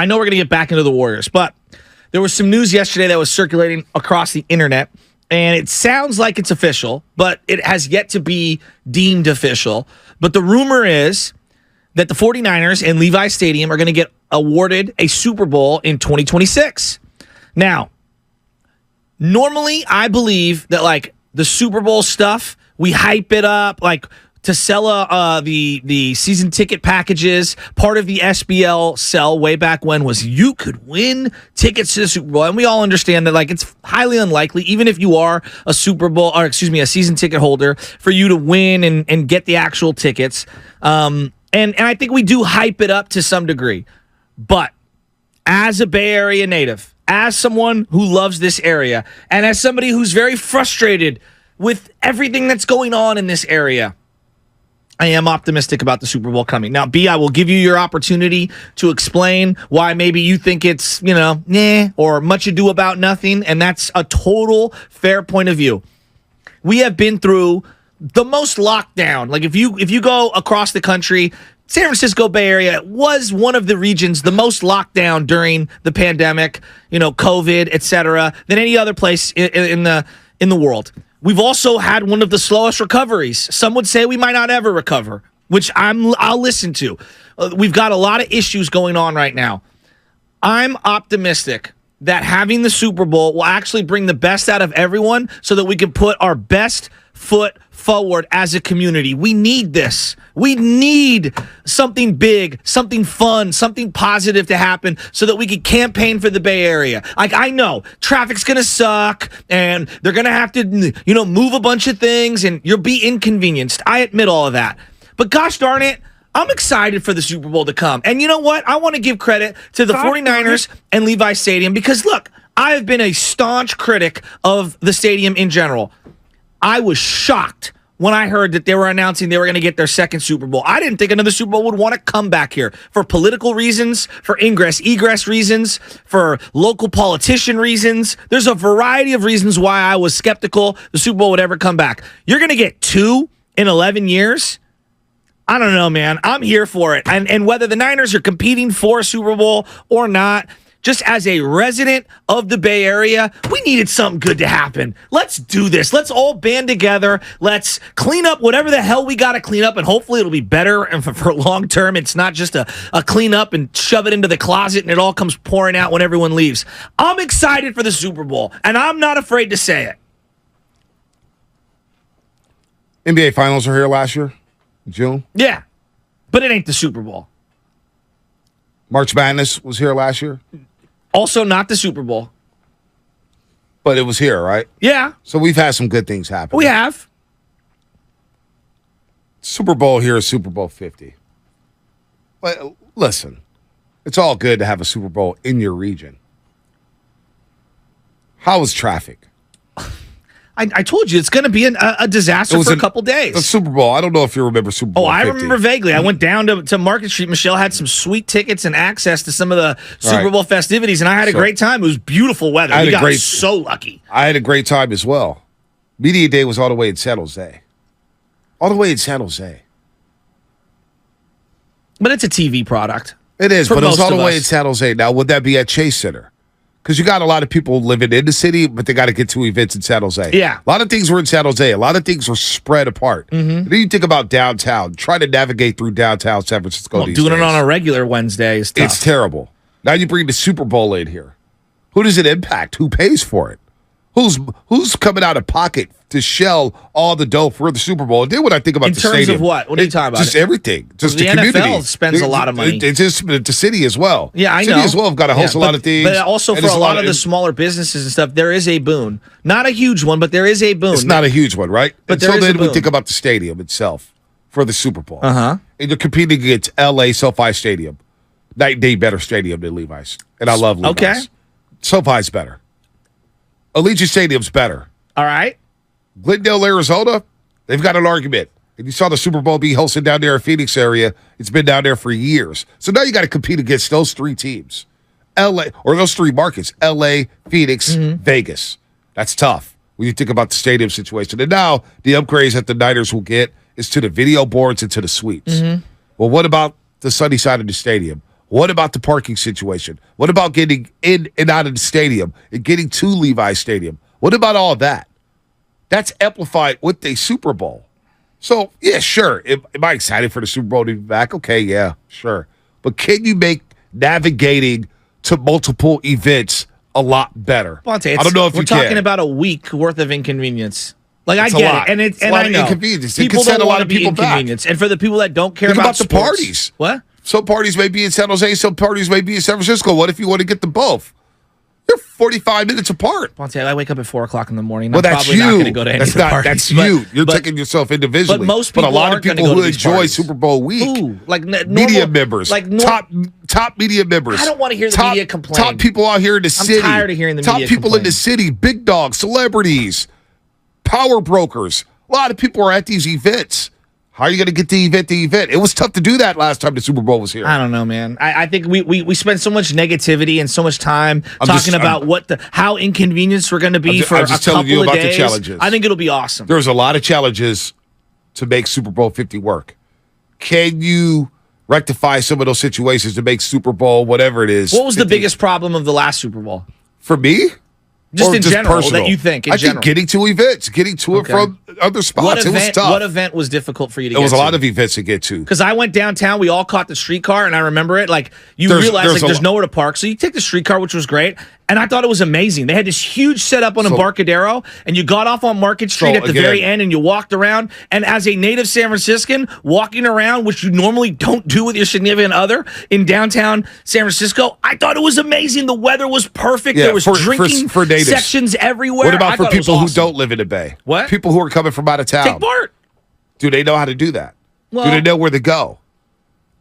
I know we're going to get back into the Warriors, but there was some news yesterday that was circulating across the internet, and it sounds like it's official, but it has yet to be deemed official. But the rumor is that the 49ers and Levi Stadium are going to get awarded a Super Bowl in 2026. Now, normally I believe that like the Super Bowl stuff, we hype it up like to sell the season ticket packages. Part of the SBL sell way back when was you could win tickets to the Super Bowl. And we all understand that like it's highly unlikely, even if you are a a season ticket holder, for you to win and get the actual tickets. And I think we do hype it up to some degree. But as a Bay Area native, as someone who loves this area, and as somebody who's very frustrated with everything that's going on in this area, I am optimistic about the Super Bowl coming. Now, B, I will give you your opportunity to explain why maybe you think it's, or much ado about nothing, and that's a total fair point of view. We have been through the most lockdown. Like if you go across the country, San Francisco Bay Area was one of the regions the most locked down during the pandemic, COVID, etc., than any other place in the world. We've also had one of the slowest recoveries. Some would say we might not ever recover, which I'll listen to. We've got a lot of issues going on right now. I'm optimistic that having the Super Bowl will actually bring the best out of everyone so that we can put our best foot forward as a community. We need this. We need something big, something fun, something positive to happen so that we can campaign for the Bay Area. Like, I know traffic's going to suck and they're going to have to, move a bunch of things and you'll be inconvenienced. I admit all of that. But gosh darn it, I'm excited for the Super Bowl to come. And you know what? I want to give credit to the 49ers and Levi Stadium because, look, I have been a staunch critic of the stadium in general. I was shocked when I heard that they were announcing they were going to get their second Super Bowl. I didn't think another Super Bowl would want to come back here for political reasons, for egress reasons, for local politician reasons. There's a variety of reasons why I was skeptical the Super Bowl would ever come back. You're going to get 2 in 11 years? I don't know, man. I'm here for it. And whether the Niners are competing for a Super Bowl or not, just as a resident of the Bay Area, we needed something good to happen. Let's do this. Let's all band together. Let's clean up whatever the hell we got to clean up, and hopefully it'll be better. And for long term, it's not just a clean up and shove it into the closet and it all comes pouring out when everyone leaves. I'm excited for the Super Bowl, and I'm not afraid to say it. NBA Finals were here last year, June. Yeah, but it ain't the Super Bowl. March Madness was here last year. Also not the Super Bowl. But it was here, right? Yeah. So we've had some good things happen. We have. Super Bowl here is Super Bowl 50. But listen, it's all good to have a Super Bowl in your region. How was traffic? I told you it's going to be a disaster for a couple days. The Super Bowl. I don't know if you remember Super Bowl 50. I remember vaguely. I went down to Market Street. Michelle had some sweet tickets and access to some of the Super Bowl festivities, and I had a great time. It was beautiful weather. We got so lucky. I had a great time as well. Media Day was all the way in San Jose. All the way in San Jose. But it's a TV product. It is, but it's all the way in San Jose. Now, would that be at Chase Center? Because you got a lot of people living in the city, but they got to get to events in San Jose. Yeah. A lot of things were in San Jose. A lot of things were spread apart. Mm-hmm. And then you think about downtown. Try to navigate through downtown San Francisco these doing days. it on a regular Wednesday is tough. It's terrible. Now you bring the Super Bowl in here. Who does it impact? Who pays for it? Who's coming out of pocket to shell all the dough for the Super Bowl? And then when I think about the stadium. In terms of what? What are you talking about? Just everything. Just the community. The NFL spends a lot of money. It's just the city as well. Yeah, I know. The city as well have got to host a lot of things. But also for a lot of the smaller businesses and stuff, there is a boon. Not a huge one, but there is a boon. It's not a huge one, right? But so then we think about the stadium itself for the Super Bowl. Uh-huh. And you're competing against L.A. SoFi Stadium. Night and day better stadium than Levi's. And I love Levi's. Okay. SoFi's better. Allegiant Stadium's better. All right. Glendale, Arizona, they've got an argument. And you saw the Super Bowl be hosted down there in Phoenix area. It's been down there for years. So now you got to compete against those three teams. L.A., or those three markets, L.A., Phoenix, Vegas. That's tough when you think about the stadium situation. And now the upgrades that the Niners will get is to the video boards and to the suites. Mm-hmm. Well, what about the sunny side of the stadium? What about the parking situation? What about getting in and out of the stadium and getting to Levi Stadium? What about all that? That's amplified with a Super Bowl. So, yeah, sure. Am I excited for the Super Bowl to be back? Okay, yeah, sure. But can you make navigating to multiple events a lot better? Bonte, I don't know if you can. We're talking about a week worth of inconvenience. Like, It's I a get lot. it, and It's a and lot I of know inconvenience. It people can send don't a lot want to of be people back. inconvenienced, and for the people that don't care Think about the sports- parties. What? Some parties may be in San Jose, some parties may be in San Francisco. What if you want to get them both? They're 45 minutes apart. Bonte, I wake up at 4:00 in the morning. Well, I'm that's probably you. not going to go to any That's of the not. parties. That's but- you. You're but- taking yourself individually. But most a people lot of aren't gonna people go who to these enjoy parties. Super Bowl week, Ooh, like media members, top media members. I don't wanna hear the top, media complain. Top people out here in the city. tired of hearing the top media people in complain. the city, big dogs, celebrities, power brokers. A lot of people are at these events. How are you going to get the event? It was tough to do that last time the Super Bowl was here. I don't know, man. I think we spend so much negativity and so much time just- about how inconvenienced we're going to be for I'm a just couple telling you of about the days. challenges. I think it'll be awesome. There's a lot of challenges to make Super Bowl 50 work. Can you rectify some of those situations to make Super Bowl, whatever it is? What was the 50? biggest problem of the last Super Bowl? For me? Just Or in general, personal? that you think, in I general. think getting to events, getting to Okay. it from other spots. It was tough. What event was difficult for you to get There was to? a lot of events to get to. Because I went downtown, we all caught the streetcar, and I remember it. Like, you There's- realize there's like a there's lo- nowhere to park, so you take the streetcar, which was great. And I thought it was amazing. They had this huge setup on Embarcadero, and you got off on Market Street at the again- very end, and you walked around. And as a native San Franciscan, walking around, which you normally don't do with your significant other in downtown San Francisco, I thought it was amazing. The weather was perfect. Yeah, There was drinking for natives. sections everywhere. What I about for thought it was people who awesome. don't live in the Bay? What? People who are coming from out of town. Take part. Do they know how to do that? Well- Do they know where to go?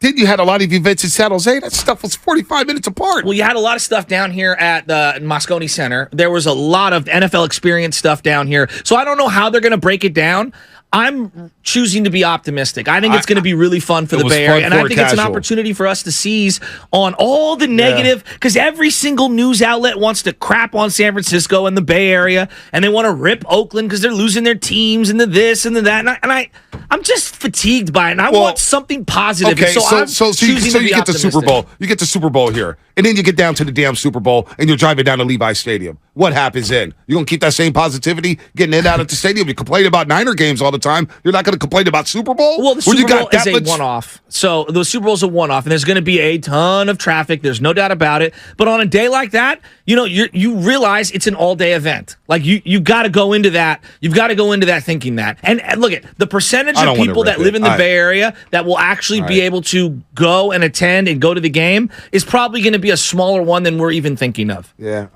Then you had a lot of events in San Jose. That stuff was 45 minutes apart. Well, you had a lot of stuff down here at the Moscone Center. There was a lot of NFL experience stuff down here. So I don't know how they're going to break it down. I'm choosing to be optimistic. I think it's going to be really fun for the was Bay fun Area. And for I a think it's an casual. opportunity for us to seize on all the negative, because every single news outlet wants to crap on San Francisco and the Bay Area, and they want to rip Oakland because they're losing their teams and the this and the that. I'm just fatigued by it, and I want something positive. Okay, And I'm so choosing to be you get the Super optimistic. Bowl. You get the Super Bowl here, and then you get down to the damn Super Bowl, and you're driving down to Levi Stadium. What happens then? You're going to keep that same positivity getting in and out of the stadium? You complain about Niner games all the time. You're not going to complain about Super Bowl? Well, the When you Super Bowl got that is a much- one-off. So the Super Bowl is a one-off, and there's going to be a ton of traffic. There's no doubt about it. But on a day like that, you realize it's an all-day event. Like you got to go into that. You've got to go into that thinking that. And look at the percentage I of don't wanna people rip that live it. in the I- Bay Area that will actually be able to go and attend and go to the game is probably going to be a smaller one than we're even thinking of. Yeah,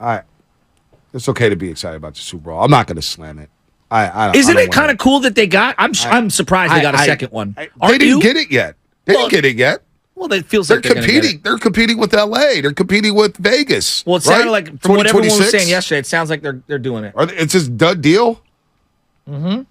it's okay to be excited about the Super Bowl. I'm not going to slam it. Isn't it kind of cool that they got? I'm surprised they got a second one. They Aren't didn't you? get it yet. They Well, didn't get it yet. Well, it feels They're like they're gonna get competing. it. They're competing with LA. They're competing with Vegas. Well, it sounded right? like from what everyone was 2026? saying yesterday, it sounds like they're doing it. It's just done deal. Mm-hmm.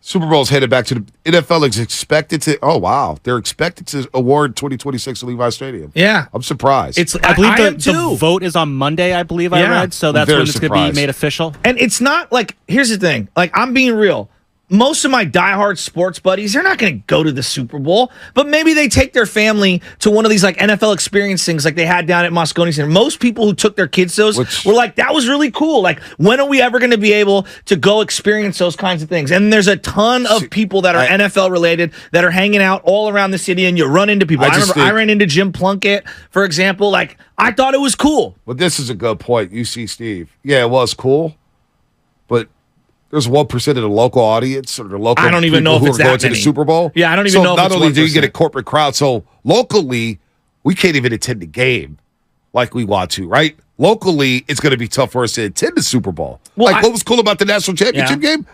Super Bowl's headed back to the NFL. Is expected to. Oh wow, they're expected to award 2026 at Levi Stadium. Yeah. I'm surprised. I believe am the too. vote is on Monday, I believe I Yeah. read. So that's very when it's going to be surprised. made official. And it's not like, here's the thing. Like, I'm being real. Most of my diehard sports buddies, they're not going to go to the Super Bowl, but maybe they take their family to one of these like NFL experience things like they had down at Moscone Center. Most people who took their kids to those were like, that was really cool. Like, when are we ever going to be able to go experience those kinds of things? And there's a ton of people that are NFL related that are hanging out all around the city, and you run into people. I remember I ran into Jim Plunkett, for example. Like, I thought it was cool. But this is a good point. You see, Steve. Yeah, it was cool, but there's 1% of the local audience or the local. I don't even know people if who it's are going that to the many. Super Bowl. Yeah, I don't even know if Not it's only do you get a 1%. corporate crowd, so locally we can't even attend the game like we want to, right? Locally, it's going to be tough for us to attend the Super Bowl. Well, what was cool about the national championship game?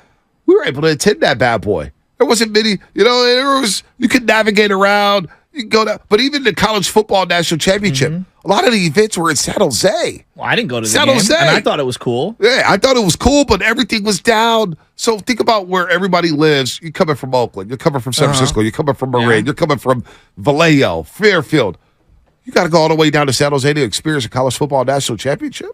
We were able to attend that bad boy. There wasn't many, you could navigate around. You can go down, but even the college football national championship, a lot of the events were in San Jose. Well, I didn't go to the San game, Jose. and I thought it was cool. Yeah, I thought it was cool, but everything was down. So think about where everybody lives. You're coming from Oakland. You're coming from San Francisco. You're coming from Marin. You're coming from Vallejo, Fairfield. You got to go all the way down to San Jose to experience a college football national championship.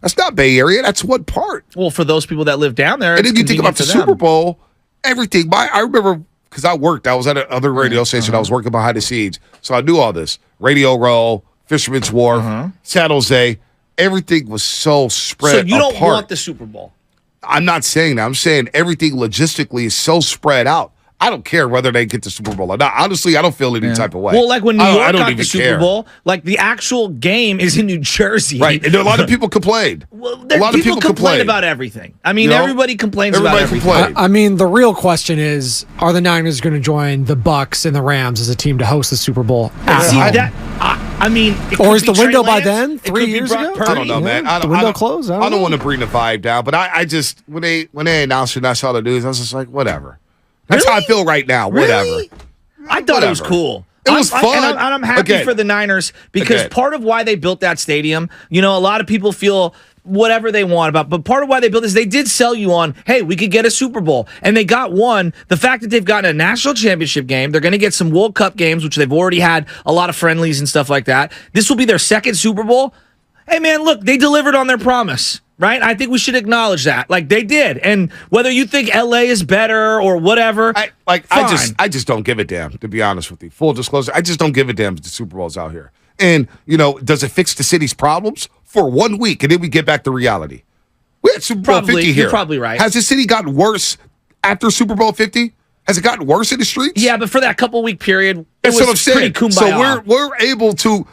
That's not Bay Area. That's one part. Well, for those people that live down there, And then you think about the convenient for them. Super Bowl, everything. I remember because I was at another radio station. I was working behind the scenes. So I knew all this. Radio Row, Fisherman's Wharf, San Jose. Everything was so spread apart. So you don't want the Super Bowl? I'm not saying that. I'm saying everything logistically is so spread out. I don't care whether they get the Super Bowl or not. Honestly, I don't feel any type of way. Well, like when New York got the Super care. Bowl, like the actual game is in New Jersey. Right. And a lot of people complained. Well, a lot of people complain about everything. I mean, everybody complains about everything. I mean, the real question is, are the Niners going to join the Bucks and the Rams as a team to host the Super Bowl? I mean, or is the window by then? 3 years ago? I don't know, man. The window closed? I don't want to bring the vibe down, but I just, when they announced it and I saw the news, I was just like, whatever. That's how I feel right now. Whatever. Really? I thought it was cool. It was fun. And I'm happy for the Niners because part of why they built that stadium, a lot of people feel whatever they want about, but part of why they built this, they did sell you on, hey, we could get a Super Bowl. And they got one. The fact that they've gotten a national championship game, they're going to get some World Cup games, which they've already had a lot of friendlies and stuff like that. This will be their second Super Bowl. Hey, man, look, they delivered on their promise. Right? I think we should acknowledge that. Like, they did. And whether you think LA is better or whatever, I just don't give a damn, to be honest with you. Full disclosure, I just don't give a damn if the Super Bowl's out here. And, does it fix the city's problems? For 1 week, and then we get back to reality. We had Super Bowl 50 here. You're probably right. Has the city gotten worse after Super Bowl 50? Has it gotten worse in the streets? Yeah, but for that couple-week period, that's it was what I'm saying. pretty kumbaya. So we're able to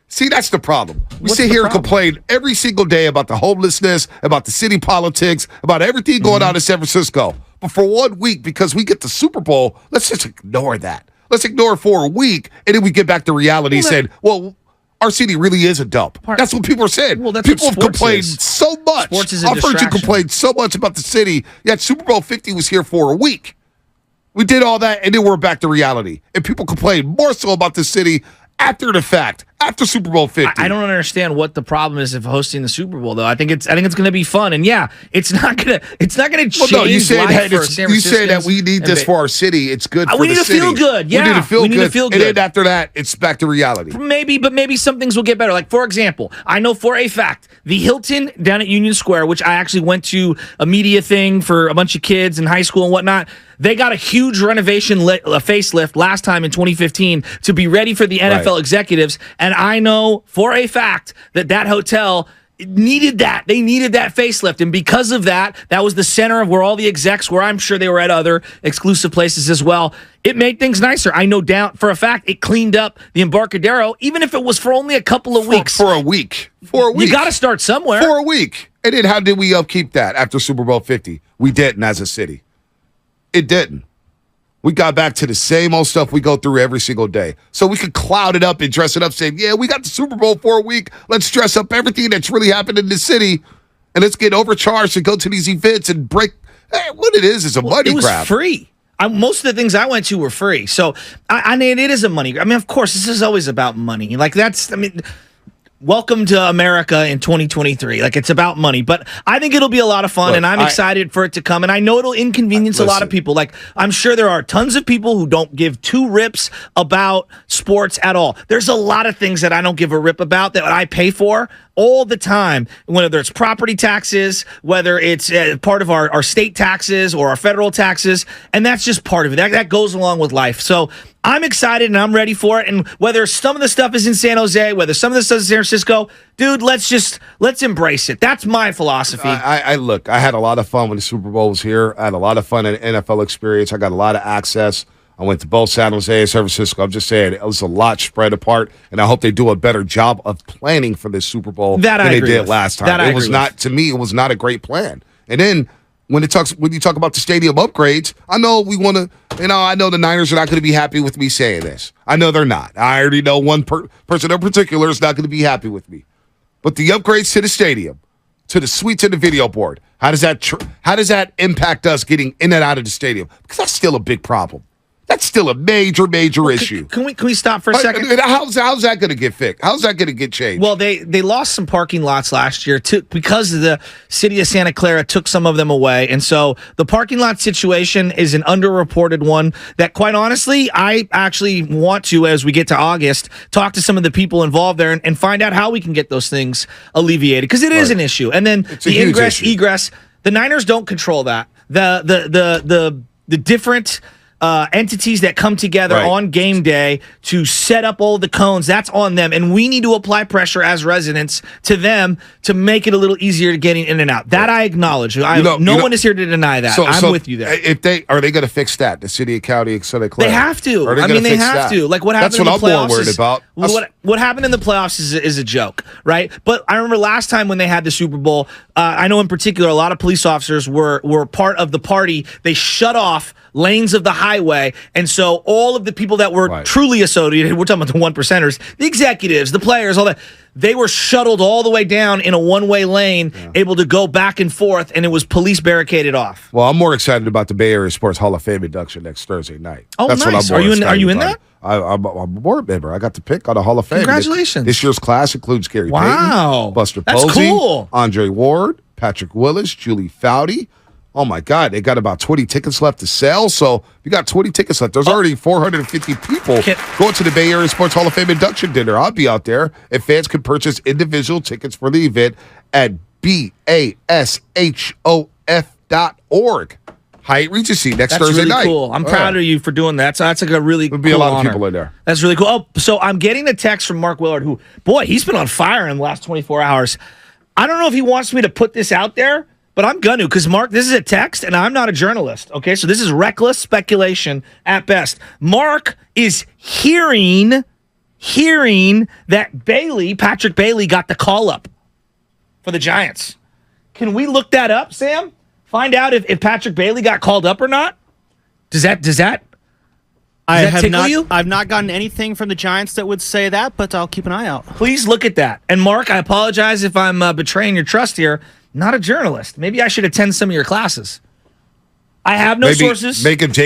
see, that's the problem. We sit here and complain every single day about the homelessness, about the city politics, about everything going on in San Francisco. But for 1 week, because we get the Super Bowl, let's just ignore that. Let's ignore it for a week, and then we get back to reality and said, our city really is a dump. That's what people are saying. Well, that's people what have complained so much. Sports is a I've heard you distraction. complain so much about the city, yet Super Bowl 50 was here for a week. We did all that, and then we're back to reality. And people complain more so about the city after the fact, after Super Bowl 50. I don't understand what the problem is of hosting the Super Bowl, though. I think it's going to be fun, and yeah, it's not going to change you said life for San you say that Franciscans we need this for our city. It's good for we the need to city. feel good. Yeah, we need to feel good. good. And then after that, it's back to reality. Maybe some things will get better. Like, for example, I know for a fact the Hilton down at Union Square, which I actually went to a media thing for a bunch of kids in high school and whatnot. They got a huge renovation, a facelift last time in 2015 to be ready for the NFL executives. And I know for a fact that hotel needed that. They needed that facelift. And because of that, that was the center of where all the execs were. I'm sure they were at other exclusive places as well. It made things nicer. I know down for a fact it cleaned up the Embarcadero, even if it was for only a couple of weeks. For a week. You got to start somewhere. For a week. And then how did we upkeep that after Super Bowl 50? We didn't as a city. It didn't. We got back to the same old stuff we go through every single day. So we could cloud it up and dress it up, saying, yeah, we got the Super Bowl for a week. Let's dress up everything that's really happened in the city, and let's get overcharged and go to these events and break. Hey, what it is a money grab. It was free. Most of the things I went to were free. So, I mean, it is a money grab. I mean, of course, this is always about money. Like, welcome to America in 2023. Like, it's about money. But I think it'll be a lot of fun, and I'm excited for it to come. And I know it'll inconvenience a lot of people. Like, I'm sure there are tons of people who don't give two rips about sports at all. There's a lot of things that I don't give a rip about that I pay for all the time, whether it's property taxes, whether it's part of our state taxes or our federal taxes, and that's just part of it. That goes along with life. So I'm excited and I'm ready for it. And whether some of the stuff is in San Jose, whether some of the stuff is in San Francisco, dude, let's embrace it. That's my philosophy. Look, I had a lot of fun when the Super Bowl was here. I had a lot of fun in NFL experience. I got a lot of access. I went to both San Jose and San Francisco. I'm just saying it was a lot spread apart, and I hope they do a better job of planning for this Super Bowl than they did last time. It was not, to me, it was not a great plan. And then when you talk about the stadium upgrades, I know we want to, I know the Niners are not going to be happy with me saying this. I know they're not. I already know one person in particular is not going to be happy with me. But the upgrades to the stadium, to the suites and the video board, how does that impact us getting in and out of the stadium? Because that's still a big problem. That's still a major issue. Can we stop for a second? How's that going to get fixed? How's that going to get changed? Well, they lost some parking lots last year because the city of Santa Clara took some of them away. And so the parking lot situation is an underreported one that, quite honestly, I actually want to, as we get to August, talk to some of the people involved there and find out how we can get those things alleviated, because it is an issue. And then the ingress, egress, the Niners don't control that. The different entities that come together Right. on game day to set up all the cones, that's on them. And we need to apply pressure as residents to them to make it a little easier to getting in and out. That I acknowledge. No one is here to deny that. I'm with you there. If are they going to fix that? The city and county of Santa Clara. They have to. Are they I gonna mean, they fix have that? to. Like what happened That's in what the I'm playoffs more worried is- about. What happened in the playoffs is a joke, right? But I remember last time when they had the Super Bowl, I know in particular a lot of police officers were part of the party. They shut off lanes of the highway, and so all of the people that were Right. truly associated, we're talking about the 1%ers, the executives, the players, all that, they were shuttled all the way down in a one-way lane, able to go back and forth, and it was police barricaded off. Well, I'm more excited about the Bay Area Sports Hall of Fame induction next Thursday night. Oh, That's nice. what I'm more Are you in excited that? I'm a board member. I got to pick on the Hall of Fame. Congratulations. This year's class includes Gary Wow. Payton, Buster That's Posey, cool. Andre Ward, Patrick Willis, Julie Foudy. Oh, my God. They got about 20 tickets left to sell. So you got 20 tickets left. There's already 450 people going to the Bay Area Sports Hall of Fame induction dinner. I'll be out there. And fans can purchase individual tickets for the event at bashof.org. Hyatt Regency next That's Thursday really night. cool. I'm proud of you for doing that. So that's like a really There'll be cool a lot honor. of people in there. That's really cool. Oh, so I'm getting a text from Mark Willard, who, boy, he's been on fire in the last 24 hours. I don't know if he wants me to put this out there, but I'm going to, because Mark, this is a text, and I'm not a journalist, okay? So this is reckless speculation at best. Mark is hearing that Patrick Bailey got the call-up for the Giants. Can we look that up, Sam? Find out if Patrick Bailey got called up or not? Does that tickle you? I've not gotten anything from the Giants that would say that, but I'll keep an eye out. Please look at that. And Mark, I apologize if I'm betraying your trust here. Not a journalist. Maybe I should attend some of your classes. I have no sources. Make him take